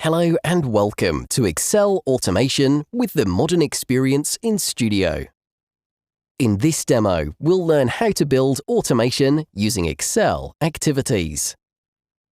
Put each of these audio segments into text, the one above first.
Hello and welcome to Excel Automation with the modern experience in Studio. In this demo, we'll learn how to build automation using Excel activities.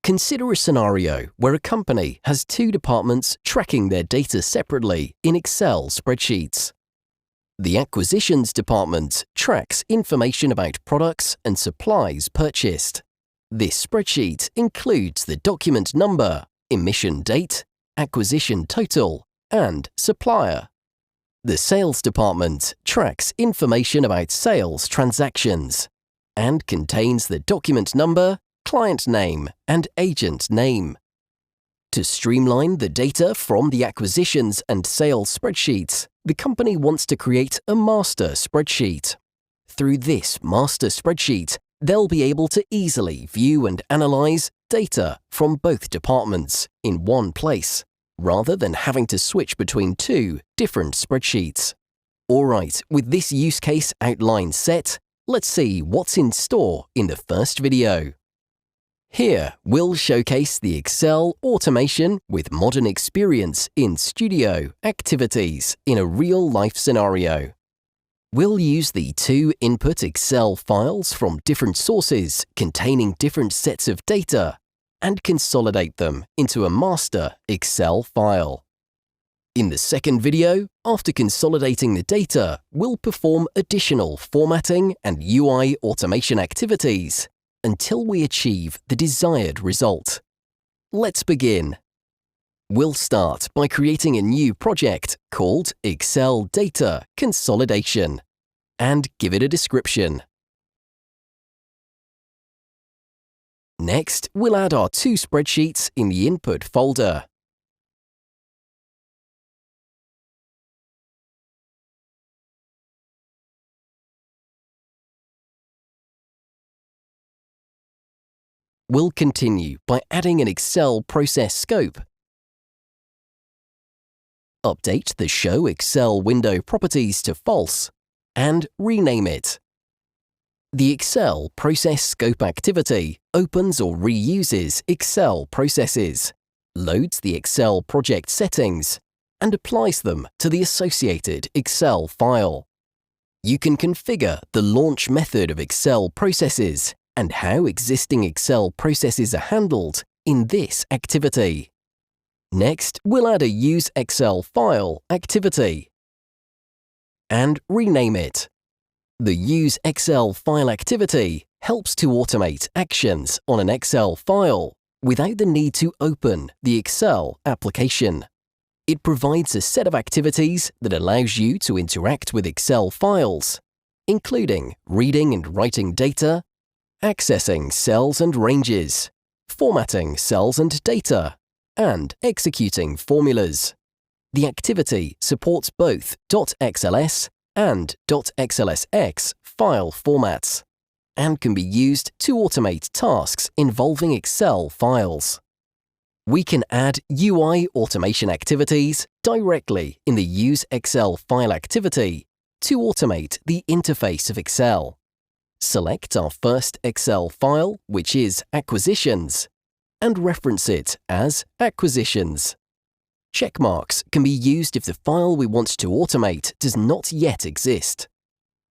Consider a scenario where a company has two departments tracking their data separately in Excel spreadsheets. The Acquisitions department tracks information about products and supplies purchased. This spreadsheet includes the document number, emission date, acquisition total, and supplier. The Sales department tracks information about sales transactions and contains the document number, client name, and agent name. To streamline the data from the acquisitions and sales spreadsheets, the company wants to create a master spreadsheet. Through this master spreadsheet, they'll be able to easily view and analyze data from both departments in one place, rather than having to switch between two different spreadsheets. Alright, with this use case outline set, let's see what's in store in the first video. Here, we'll showcase the Excel automation with modern experience in Studio activities in a real-life scenario. We'll use the two input Excel files from different sources containing different sets of data and consolidate them into a master Excel file. In the second video, after consolidating the data, we'll perform additional formatting and UI automation activities until we achieve the desired result. Let's begin. We'll start by creating a new project called Excel Data Consolidation and give it a description. Next, we'll add our two spreadsheets in the Input folder. We'll continue by adding an Excel process scope. Update the Show Excel window properties to false and rename it. The Excel process scope activity opens or reuses Excel processes, loads the Excel project settings, and applies them to the associated Excel file. You can configure the launch method of Excel processes and how existing Excel processes are handled in this activity. Next, we'll add a Use Excel File activity and rename it. The Use Excel File activity helps to automate actions on an Excel file without the need to open the Excel application. It provides a set of activities that allows you to interact with Excel files, including reading and writing data, accessing cells and ranges, formatting cells and data, and executing formulas. The activity supports both .xls and .xlsx file formats and can be used to automate tasks involving Excel files. We can add UI automation activities directly in the Use Excel File activity to automate the interface of Excel. Select our first Excel file, which is Acquisitions, and reference it as Acquisitions. Checkmarks can be used if the file we want to automate does not yet exist.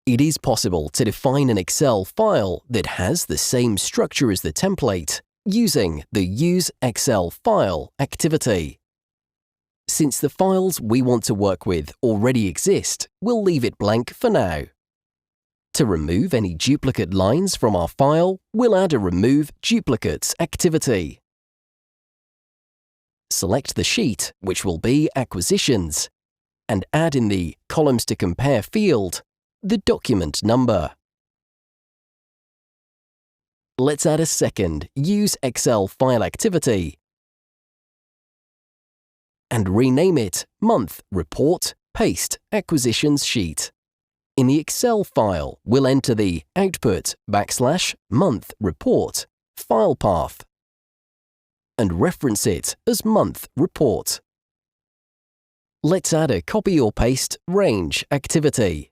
It is possible to define an Excel file that has the same structure as the template using the Use Excel File activity. Since the files we want to work with already exist, we'll leave it blank for now. To remove any duplicate lines from our file, we'll add a Remove Duplicates activity. Select the sheet, which will be Acquisitions, and add in the Columns to Compare field the document number. Let's add a second Use Excel File activity and rename it Month Report Paste Acquisitions Sheet. In the Excel file, we'll enter the output/month report file path and reference it as month report. Let's add a copy or paste range activity.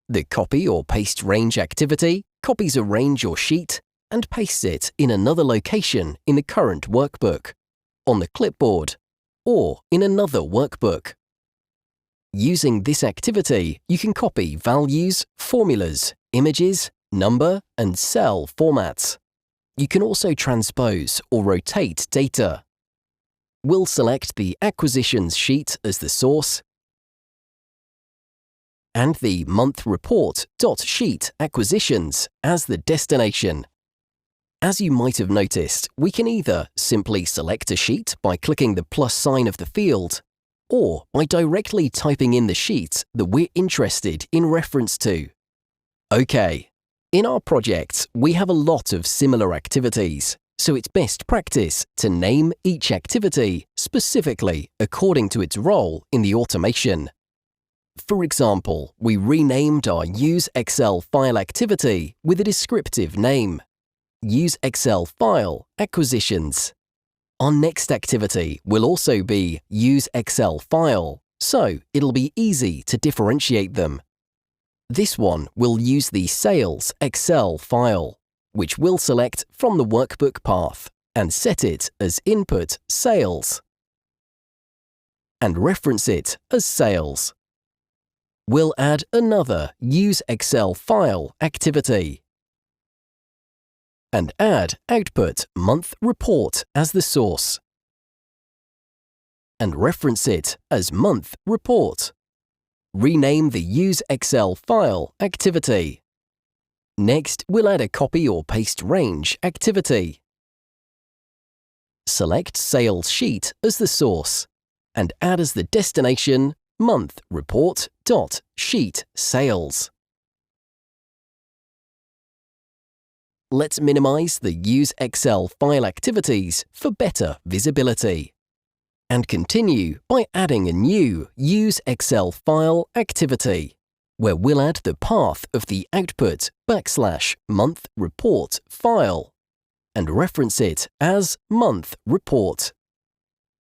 The copy or paste range activity copies a range or sheet and pastes it in another location in the current workbook, on the clipboard, or in another workbook. Using this activity, you can copy values, formulas, images, number, and cell formats. You can also transpose or rotate data. We'll select the Acquisitions sheet as the source and the Month Report.sheet Acquisitions as the destination. As you might have noticed, we can either simply select a sheet by clicking the plus sign of the field, or by directly typing in the sheet that we're interested in reference to. OK, in our projects, we have a lot of similar activities, so it's best practice to name each activity specifically according to its role in the automation. For example, we renamed our Use Excel File activity with a descriptive name, Use Excel File Acquisitions. Our next activity will also be Use Excel File, so it'll be easy to differentiate them. This one will use the Sales Excel file, which we'll select from the workbook path and set it as Input Sales and reference it as Sales. We'll add another Use Excel File activity and add Output Month Report as the source and reference it as Month Report. Rename the Use Excel File activity. Next, we'll add a Copy or Paste Range activity. Select Sales Sheet as the source and add as the destination Month Report.sheet Sales. Let's minimize the Use Excel File activities for better visibility. And continue by adding a new Use Excel File activity, where we'll add the path of the output /month report file and reference it as Month Report.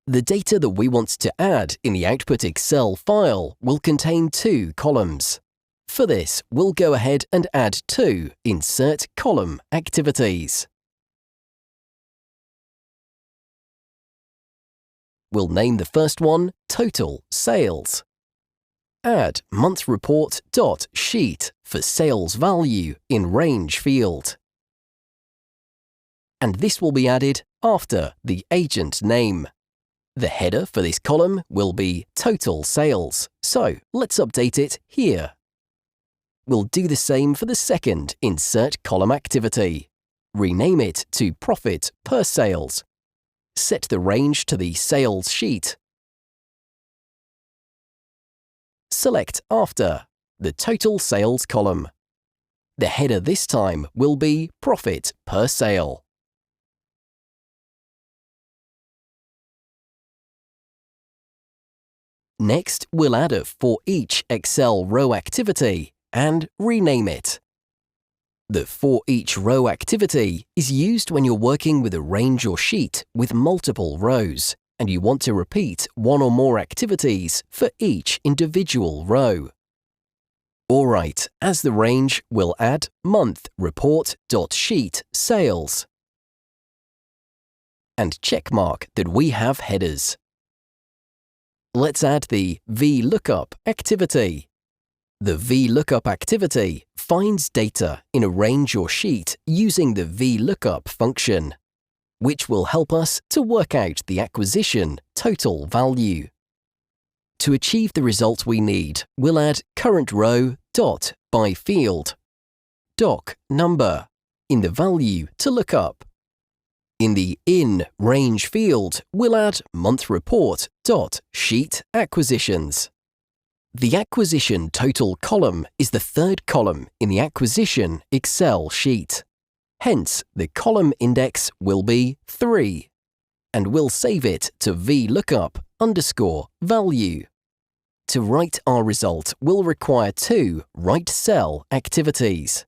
The data that we want to add in the output Excel file will contain two columns. For this, we'll go ahead and add two Insert Column activities. We'll name the first one Total Sales. Add Month Report.sheet for sales value in range field. And this will be added after the agent name. The header for this column will be Total Sales, so let's update it here. We'll do the same for the second Insert Column activity. Rename it to Profit per Sales. Set the range to the Sales sheet. Select after the Total Sales column. The header this time will be Profit per Sale. Next, we'll add a For Each Excel Row activity and rename it. The For Each Row activity is used when you're working with a range or sheet with multiple rows and you want to repeat one or more activities for each individual row. Alright, as the range, we'll add Month Report.sheet Sales and checkmark that we have headers. Let's add the VLOOKUP activity. The VLOOKUP activity finds data in a range or sheet using the VLOOKUP function, which will help us to work out the acquisition total value. To achieve the result we need, we'll add current row dot by field doc number in the value to look up. In the In Range field, we'll add Month Report dot Sheet Acquisitions. The Acquisition Total column is the third column in the Acquisition Excel sheet. Hence, the column index will be 3, and we'll save it to VLOOKUP_value. To write our result, we'll require two Write Cell activities.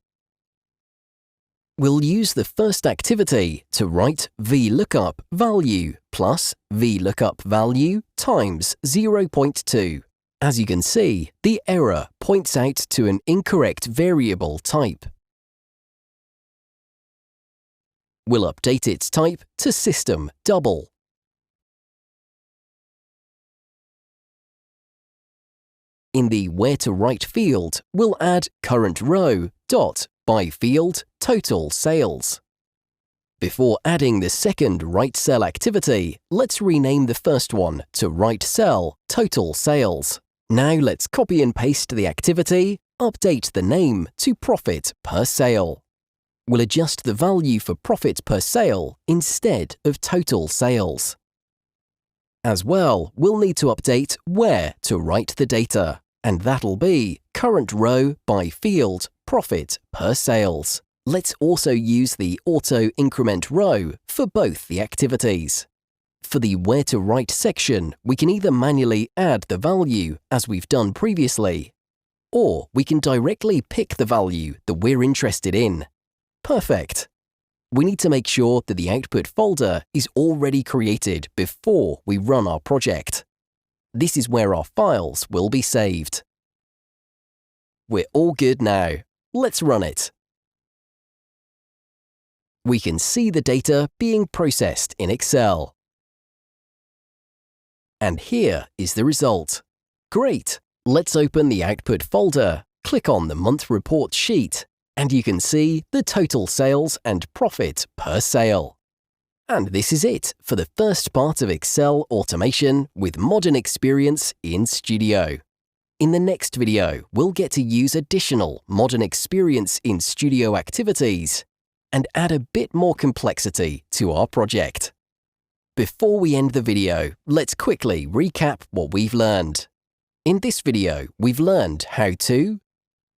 We'll use the first activity to write VLOOKUP value plus VLOOKUP value times 0.2. As you can see, the error points out to an incorrect variable type. We'll update its type to System Double. In the Where to Write field, we'll add current row dot by field total sales. Before adding the second write cell activity, let's rename the first one to write cell total sales. Now let's copy and paste the activity, update the name to profit per sale. We'll adjust the value for profit per sale instead of total sales. As well, we'll need to update where to write the data, and that'll be current row by field profit per sales. Let's also use the auto increment row for both the activities. For the Where to Write section, we can either manually add the value as we've done previously, or we can directly pick the value that we're interested in. Perfect! We need to make sure that the output folder is already created before we run our project. This is where our files will be saved. We're all good now. Let's run it. We can see the data being processed in Excel. And here is the result. Great! Let's open the output folder, click on the month report sheet, and you can see the total sales and profit per sale. And this is it for the first part of Excel automation with modern experience in Studio. In the next video, we'll get to use additional modern experience in Studio activities and add a bit more complexity to our project. Before we end the video, let's quickly recap what we've learned. In this video, we've learned how to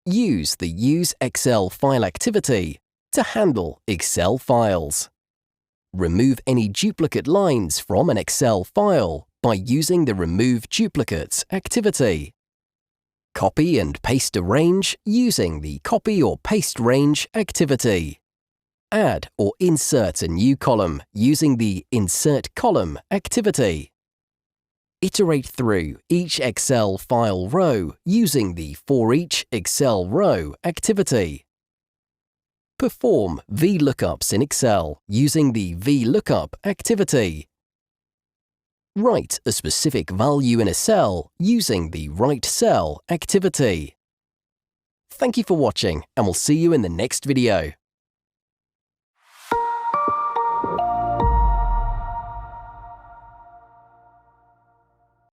use the Use Excel File activity to handle Excel files. Remove any duplicate lines from an Excel file by using the Remove Duplicates activity. Copy and paste a range using the Copy or Paste Range activity. Add or insert a new column using the Insert Column activity. Iterate through each Excel file row using the For Each Excel Row activity. Perform VLOOKUPs in Excel using the VLOOKUP activity. Write a specific value in a cell using the Write Cell activity. Thank you for watching, and we'll see you in the next video.